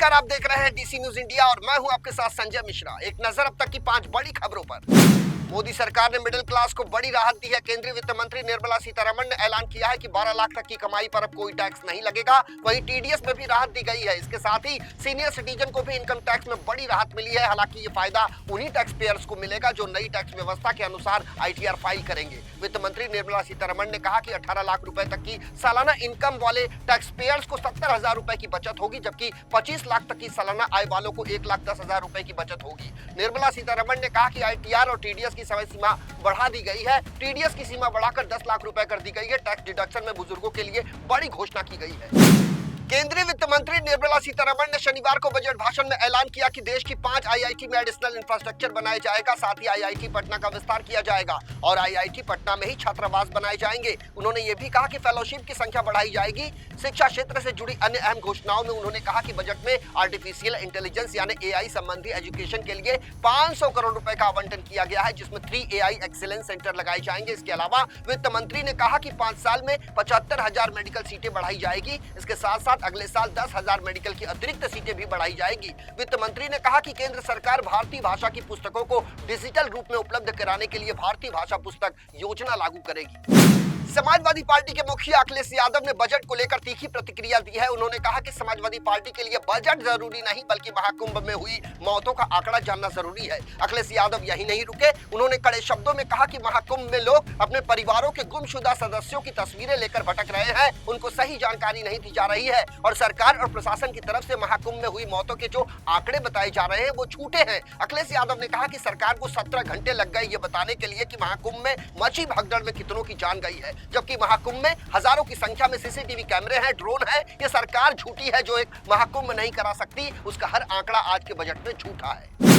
नमस्कार, आप देख रहे हैं डीसी न्यूज इंडिया और मैं हूं आपके साथ संजय मिश्रा। एक नजर अब तक की 5 बड़ी खबरों पर। मोदी सरकार ने मिडिल क्लास को बड़ी राहत दी है। केंद्रीय वित्त मंत्री निर्मला सीतारमण ने ऐलान किया है कि 12 लाख तक की कमाई पर अब कोई टैक्स नहीं लगेगा। वहीं टीडीएस में भी राहत दी गई है। इसके साथ ही सीनियर सिटीजन को भी इनकम टैक्स में बड़ी राहत मिली है। हालांकि ये फायदा उन्हीं टैक्स पेयर्स को मिलेगा जो नई टैक्स व्यवस्था के अनुसार आईटीआर फाइल करेंगे। वित्त मंत्री निर्मला सीतारमण ने कहा कि 18 लाख रुपए तक की सालाना इनकम वाले टैक्स पेयर्स को 70,000 रुपए की बचत होगी, जबकि 25 लाख तक की सालाना आय वालों को 1,10,000 रुपए की बचत होगी। निर्मला सीतारमण ने कहा कि आईटीआर और टीडीएस की समय सीमा बढ़ा दी गई है। टीडीएस की सीमा बढ़ाकर 10 लाख रुपए कर दी गई है। टैक्स डिडक्शन में बुजुर्गों के लिए बड़ी घोषणा की गई है। केंद्रीय वित्त मंत्री निर्मला सीतारमण ने शनिवार को बजट भाषण में ऐलान किया कि देश की 5 आईआईटी में एडिशनल इंफ्रास्ट्रक्चर बनाया जाएगा। साथ ही आईआईटी पटना का विस्तार किया जाएगा और आईआईटी पटना में ही छात्रावास बनाए जाएंगे। उन्होंने ये भी कहा कि फेलोशिप की संख्या बढ़ाई जाएगी। शिक्षा क्षेत्र से जुड़ी अन्य अहम घोषणाओं में उन्होंने कहा कि बजट में आर्टिफिशियल इंटेलिजेंस यानी एआई संबंधी एजुकेशन के लिए 500 करोड़ रुपए का आवंटन किया गया है, जिसमें 3 एआई एक्सीलेंस सेंटर लगाए जाएंगे। इसके अलावा वित्त मंत्री ने कहा कि 5 साल में 75,000 मेडिकल सीटें बढ़ाई जाएगी। इसके साथ साथ अगले साल 10,000 मेडिकल की अतिरिक्त सीटें भी बढ़ाई जाएगी। वित्त मंत्री ने कहा कि केंद्र सरकार भारतीय भाषा की पुस्तकों को डिजिटल रूप में उपलब्ध कराने के लिए भारतीय भाषा पुस्तक योजना लागू करेगी। समाजवादी पार्टी के मुखिया अखिलेश यादव ने बजट को लेकर तीखी प्रतिक्रिया दी है। उन्होंने कहा कि समाजवादी पार्टी के लिए बजट जरूरी नहीं बल्कि महाकुंभ में हुई मौतों का आंकड़ा जानना जरूरी है। अखिलेश यादव यही नहीं रुके, उन्होंने कड़े शब्दों में कहा कि महाकुंभ में लोग अपने परिवारों के गुमशुदा सदस्यों की तस्वीरें लेकर भटक रहे हैं, उनको सही जानकारी नहीं दी जा रही है और सरकार और प्रशासन की तरफ से महाकुंभ में हुई मौतों के जो आंकड़े बताए जा रहे हैं वो झूठे हैं। अखिलेश यादव ने कहा कि सरकार को 17 घंटे लग गए ये बताने के लिए कि महाकुंभ में मची भगदड़ में कितनों की जान गई है, जबकि महाकुंभ में हजारों की संख्या में सीसीटीवी कैमरे हैं, ड्रोन है। ये सरकार झूठी है जो एक महाकुंभ नहीं करा सकती। उसका हर आंकड़ा आज के बजट में झूठा है।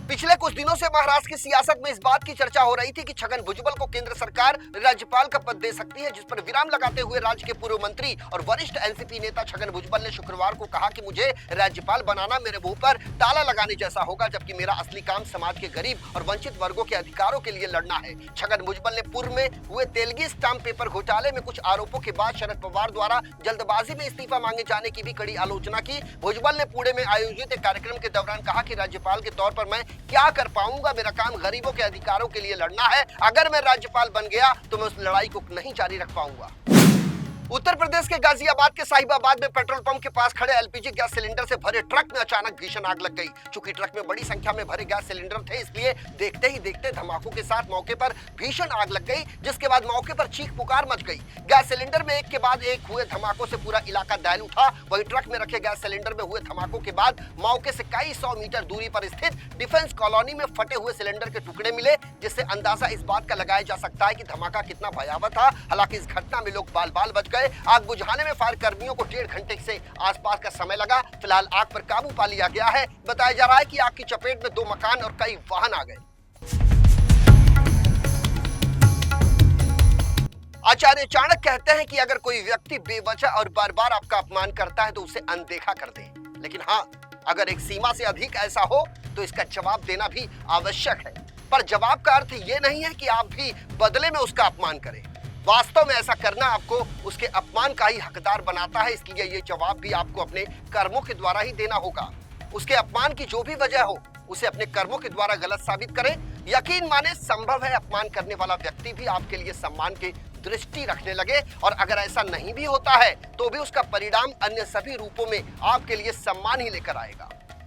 पिछले कुछ दिनों से महाराष्ट्र की सियासत में इस बात की चर्चा हो रही थी कि छगन भुजबल को केंद्र सरकार राज्यपाल का पद दे सकती है, जिस पर विराम लगाते हुए राज्य के पूर्व मंत्री और वरिष्ठ एनसीपी नेता छगन भुजबल ने शुक्रवार को कहा कि मुझे राज्यपाल बनाना मेरे मुंह पर ताला लगाने जैसा होगा, जबकि मेरा असली काम समाज के गरीब और वंचित वर्गों के अधिकारों के लिए लड़ना है। छगन भुजबल ने पूर्व में हुए तेलगी स्टाम्प पेपर घोटाले में कुछ आरोपों के बाद शरद पवार द्वारा जल्दबाजी में इस्तीफा मांगे जाने की भी कड़ी आलोचना की। भुजबल ने पुणे में आयोजित एक कार्यक्रम के दौरान कहा कि राज्यपाल के तौर पर मैं क्या कर पाऊंगा, मेरा काम गरीबों के अधिकारों के लिए लड़ना है। अगर मैं राज्यपाल बन गया तो मैं उस लड़ाई को नहीं जारी रख पाऊंगा। उत्तर प्रदेश के गाजियाबाद के साहिबाबाद में पेट्रोल पंप के पास खड़े एलपीजी गैस सिलेंडर से भरे ट्रक में अचानक भीषण आग लग गई। चूंकि ट्रक में बड़ी संख्या में भरे गैस सिलेंडर थे, इसलिए देखते ही देखते धमाकों के साथ मौके पर भीषण आग लग गई, जिसके बाद मौके पर चीख पुकार मच गई। गैस सिलेंडर में एक के बाद एक हुए धमाकों से पूरा इलाका दहल उठा। वहीं ट्रक में रखे गैस सिलेंडर में हुए धमाकों के बाद मौके से कई 100 मीटर दूरी पर स्थित डिफेंस कॉलोनी में फटे हुए सिलेंडर के टुकड़े मिले, जिससे अंदाजा इस बात का लगाया जा सकता है कि धमाका कितना भयावह था। हालांकि इस घटना में लोग बाल बाल बच गए। आग बुझाने में फायर कर्मियों को 1.5 घंटे से आसपास का समय लगा। फिलहाल आग पर काबू पा लिया गया है। बताया जा रहा है कि आग की चपेट में 2 मकान और कई वाहन आ गए। आचार्य चाणक्य कहते हैं कि अगर कोई व्यक्ति बेवजह और बार बार आपका अपमान करता है तो उसे अनदेखा कर दे, लेकिन हाँ, अगर एक सीमा से अधिक ऐसा हो तो इसका जवाब देना भी आवश्यक है। पर जवाब का अर्थ ये नहीं है कि आप भी बदले में उसका अपमान करें। वास्तव में ऐसा करना आपको उसके अपमान का ही हकदार बनाता है, इसलिए ये जवाब भी आपको अपने कर्मों के द्वारा ही देना होगा। उसके अपमान की जो भी वजह हो उसे अपने कर्मों के द्वारा गलत साबित करें। यकीन माने संभव है अपमान करने वाला व्यक्ति भी आपके लिए सम्मान की दृष्टि रखने लगे, और अगर ऐसा नहीं भी होता है तो भी उसका परिणाम अन्य सभी रूपों में आपके लिए सम्मान ही लेकर आएगा।